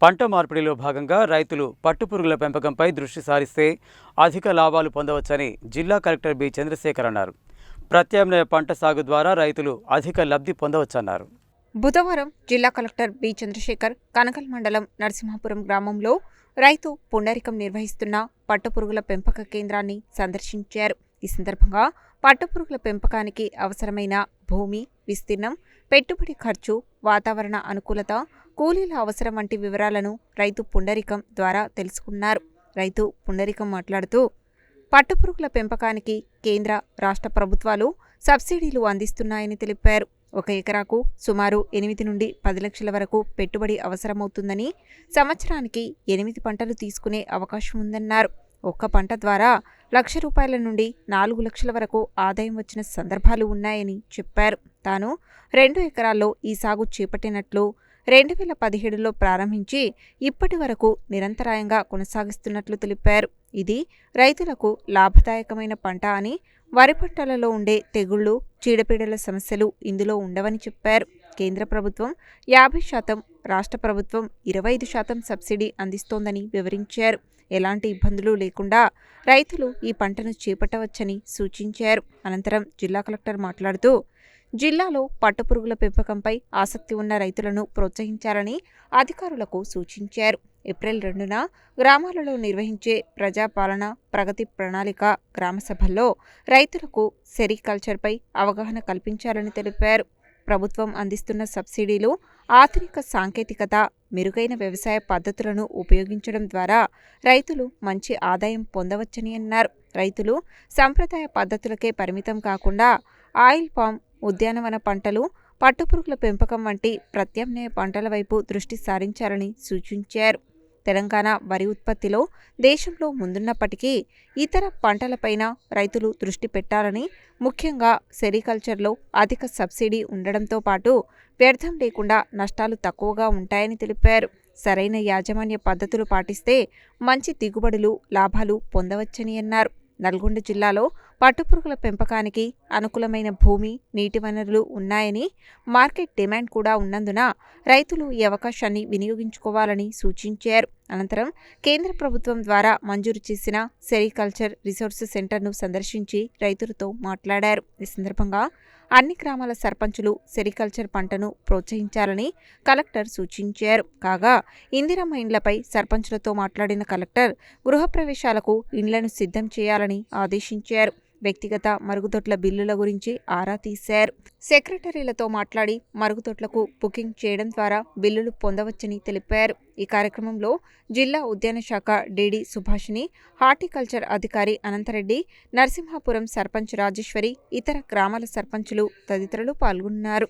పంట మార్పిడిలో భాగంగా రైతులు పట్టుపురుగుల పెంపకంపై దృష్టి సారిస్తే అధిక లాభాలు పొందవచ్చని జిల్లా కలెక్టర్ బి చంద్రశేఖర్ అన్నారు. ప్రత్యామ్నాయ పంట సాగు ద్వారా రైతులు అధిక లబ్ధి పొందవచ్చన్నారు. బుధవారం జిల్లా కలెక్టర్ బి చంద్రశేఖర్ కనకల్ మండలం నరసింహాపురం గ్రామంలో రైతు పుండరీకం నిర్వహిస్తున్న పట్టుపురుగుల పెంపక కేంద్రాన్ని సందర్శించారు. ఈ సందర్భంగా పట్టుపురుగుల పెంపకానికి అవసరమైన భూమి, విస్తీర్ణం, పెట్టుబడి ఖర్చు, వాతావరణ అనుకూలత, కూలీల అవసరం వంటి వివరాలను రైతు పుండరీకం ద్వారా తెలుసుకున్నారు. రైతు పుండరీకం మాట్లాడుతూ పట్టుపురుగుల పెంపకానికి కేంద్ర, రాష్ట్ర ప్రభుత్వాలు సబ్సిడీలు అందిస్తున్నాయని తెలిపారు. 1 ఎకరాకు సుమారు 8 నుండి 10 లక్షల వరకు పెట్టుబడి అవసరమవుతుందని, సంవత్సరానికి 8 పంటలు తీసుకునే అవకాశం ఉందన్నారు. ఒక్క పంట ద్వారా ₹1,00,000 నుండి 4 లక్షల వరకు ఆదాయం వచ్చిన సందర్భాలు ఉన్నాయని చెప్పారు. తాను 2 ఎకరాల్లో ఈ సాగు చేపట్టినట్లు 2017లో ప్రారంభించి ఇప్పటి వరకు నిరంతరాయంగా కొనసాగిస్తున్నట్లు తెలిపారు. ఇది రైతులకు లాభదాయకమైన పంట అని, వరి పంటలలో ఉండే తెగుళ్లు, చీడపీడల సమస్యలు ఇందులో ఉండవని చెప్పారు. కేంద్ర ప్రభుత్వం 50%, రాష్ట్ర ప్రభుత్వం 25% సబ్సిడీ అందిస్తోందని వివరించారు. ఎలాంటి ఇబ్బందులు లేకుండా రైతులు ఈ పంటను చేపట్టవచ్చని సూచించారు. అనంతరం జిల్లా కలెక్టర్ మాట్లాడుతూ జిల్లాలో పట్టుపురుగుల పెంపకంపై ఆసక్తి ఉన్న రైతులను ప్రోత్సహించాలని అధికారులకు సూచించారు. ఏప్రిల్ 2న గ్రామాలలో నిర్వహించే ప్రజాపాలన ప్రగతి ప్రణాళిక గ్రామ సభల్లో రైతులకు సెరికల్చర్పై అవగాహన కల్పించాలని తెలిపారు. ప్రభుత్వం అందిస్తున్న సబ్సిడీలు, ఆధునిక సాంకేతికత, మెరుగైన వ్యవసాయ పద్ధతులను ఉపయోగించడం ద్వారా రైతులు మంచి ఆదాయం పొందవచ్చని అన్నారు. రైతులు సంప్రదాయ పద్ధతులకే పరిమితం కాకుండా ఆయిల్ పామ్, ఉద్యానవన పంటలు, పట్టుపురుగుల పెంపకం వంటి ప్రత్యామ్నాయ పంటల వైపు దృష్టి సారించాలని సూచించారు. తెలంగాణ వరి ఉత్పత్తిలో దేశంలో ముందున్నప్పటికీ ఇతర పంటలపైన రైతులు దృష్టి పెట్టాలని, ముఖ్యంగా సెరికల్చర్లో అధిక సబ్సిడీ ఉండడంతో పాటు వ్యర్థం లేకుండా నష్టాలు తక్కువగా ఉంటాయని తెలిపారు. సరైన యాజమాన్య పద్ధతులు పాటిస్తే మంచి దిగుబడులు, లాభాలు పొందవచ్చని అన్నారు. నల్గొండ జిల్లాలో పట్టుపురుగుల పెంపకానికి అనుకూలమైన భూమి, నీటి వనరులు ఉన్నాయని, మార్కెట్ డిమాండ్ కూడా ఉన్నందున రైతులు ఈ అవకాశాన్ని వినియోగించుకోవాలని సూచించారు. అనంతరం కేంద్ర ప్రభుత్వం ద్వారా మంజూరు చేసిన సెరికల్చర్ రిసోర్స్ సెంటర్ను సందర్శించి రైతులతో మాట్లాడారు. ఈ సందర్భంగా అన్ని గ్రామాల సర్పంచులు సెరికల్చర్ పంటను ప్రోత్సహించాలని కలెక్టర్ సూచించారు. కాగా ఇందిరమ్మ ఇండ్లపై సర్పంచులతో మాట్లాడిన కలెక్టర్ గృహప్రవేశాలకు ఇండ్లను సిద్ధం చేయాలని ఆదేశించారు. వ్యక్తిగత మరుగుదొడ్ల బిల్లుల గురించి ఆరా తీశారు. సెక్రటరీలతో మాట్లాడి మరుగుదొడ్లకు బుకింగ్ చేయడం ద్వారా బిల్లులు పొందవచ్చని తెలిపారు. ఈ కార్యక్రమంలో జిల్లా ఉద్యాన శాఖ డీడీ సుభాషిణి, హార్టికల్చర్ అధికారి అనంతరెడ్డి, నరసింహాపురం సర్పంచ్ రాజేశ్వరి, ఇతర గ్రామాల సర్పంచులు తదితరులు పాల్గొన్నారు.